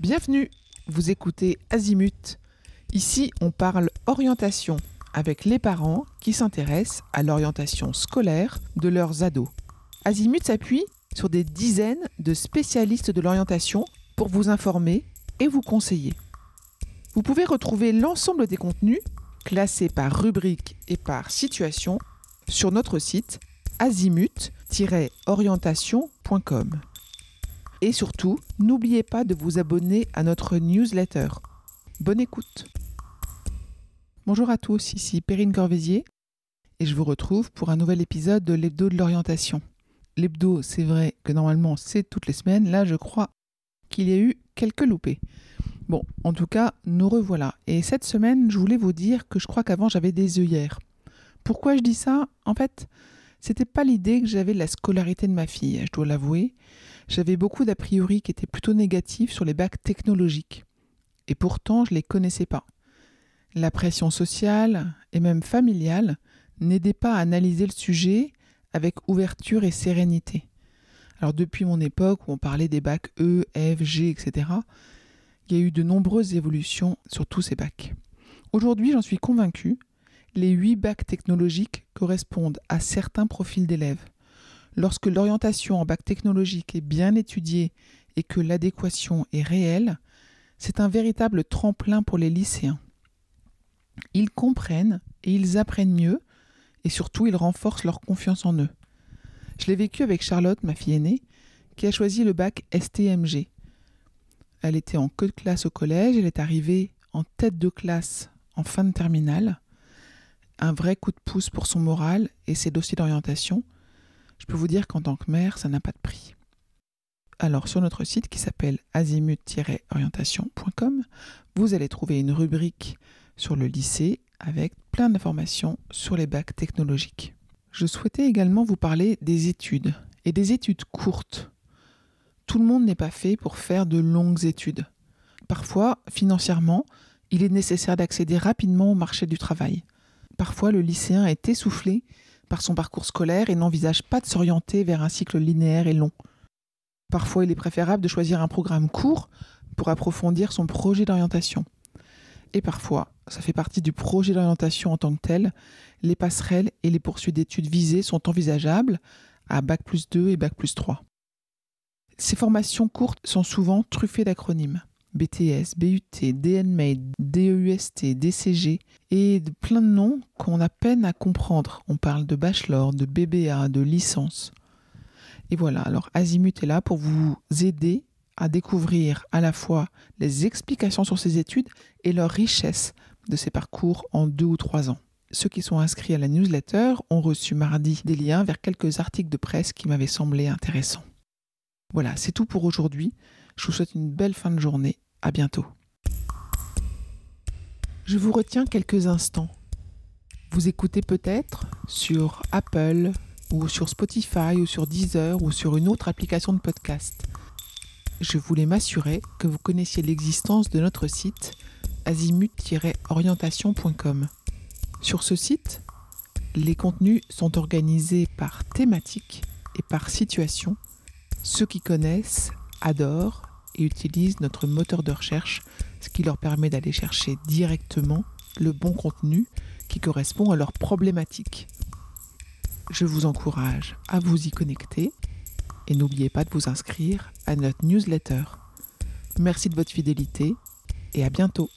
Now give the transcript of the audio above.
Bienvenue, vous écoutez Azimut. Ici, on parle orientation avec les parents qui s'intéressent à l'orientation scolaire de leurs ados. Azimut s'appuie sur des dizaines de spécialistes de l'orientation pour vous informer et vous conseiller. Vous pouvez retrouver l'ensemble des contenus classés par rubrique et par situation sur notre site azimut-orientation.com. Et surtout, n'oubliez pas de vous abonner à notre newsletter. Bonne écoute. Bonjour à tous, ici Perrine Corvézier et je vous retrouve pour un nouvel épisode de l'hebdo de l'orientation. L'hebdo, c'est vrai que normalement c'est toutes les semaines, là je crois qu'il y a eu quelques loupés. Bon, en tout cas, nous revoilà. Et cette semaine, je voulais vous dire que je crois qu'avant j'avais des œillères. Pourquoi je dis ça ? En fait, c'était pas l'idée que j'avais de la scolarité de ma fille, je dois l'avouer. J'avais beaucoup d'a priori qui étaient plutôt négatifs sur les bacs technologiques. Et pourtant, je ne les connaissais pas. La pression sociale et même familiale n'aidait pas à analyser le sujet avec ouverture et sérénité. Alors depuis mon époque où on parlait des bacs E, F, G, etc., il y a eu de nombreuses évolutions sur tous ces bacs. Aujourd'hui, j'en suis convaincue, les 8 bacs technologiques correspondent à certains profils d'élèves. Lorsque l'orientation en bac technologique est bien étudiée et que l'adéquation est réelle, c'est un véritable tremplin pour les lycéens. Ils comprennent et ils apprennent mieux et surtout ils renforcent leur confiance en eux. Je l'ai vécu avec Charlotte, ma fille aînée, qui a choisi le bac STMG. Elle était en queue de classe au collège, elle est arrivée en tête de classe en fin de terminale. Un vrai coup de pouce pour son moral et ses dossiers d'orientation. Je peux vous dire qu'en tant que mère, ça n'a pas de prix. Alors sur notre site qui s'appelle azimut-orientation.com, vous allez trouver une rubrique sur le lycée avec plein d'informations sur les bacs technologiques. Je souhaitais également vous parler des études et des études courtes. Tout le monde n'est pas fait pour faire de longues études. Parfois, financièrement, il est nécessaire d'accéder rapidement au marché du travail. Parfois, le lycéen est essoufflé par son parcours scolaire et n'envisage pas de s'orienter vers un cycle linéaire et long. Parfois, il est préférable de choisir un programme court pour approfondir son projet d'orientation. Et parfois, ça fait partie du projet d'orientation en tant que tel, les passerelles et les poursuites d'études visées sont envisageables à Bac+2 et Bac+3. Ces formations courtes sont souvent truffées d'acronymes. BTS, BUT, DNMAID, DEUST, DCG et de plein de noms qu'on a peine à comprendre. On parle de bachelor, de BBA, de licence. Et voilà, alors Azimut est là pour vous aider à découvrir à la fois les explications sur ces études et leur richesse de ces parcours en 2 ou 3 ans. Ceux qui sont inscrits à la newsletter ont reçu mardi des liens vers quelques articles de presse qui m'avaient semblé intéressants. Voilà, c'est tout pour aujourd'hui. Je vous souhaite une belle fin de journée. À bientôt. Je vous retiens quelques instants. Vous écoutez peut-être sur Apple ou sur Spotify ou sur Deezer ou sur une autre application de podcast. Je voulais m'assurer que vous connaissiez l'existence de notre site azimut-orientation.com. Sur ce site, les contenus sont organisés par thématique et par situation. Ceux qui connaissent adorent et utilisent notre moteur de recherche, ce qui leur permet d'aller chercher directement le bon contenu qui correspond à leur problématique. Je vous encourage à vous y connecter et n'oubliez pas de vous inscrire à notre newsletter. Merci de votre fidélité et à bientôt.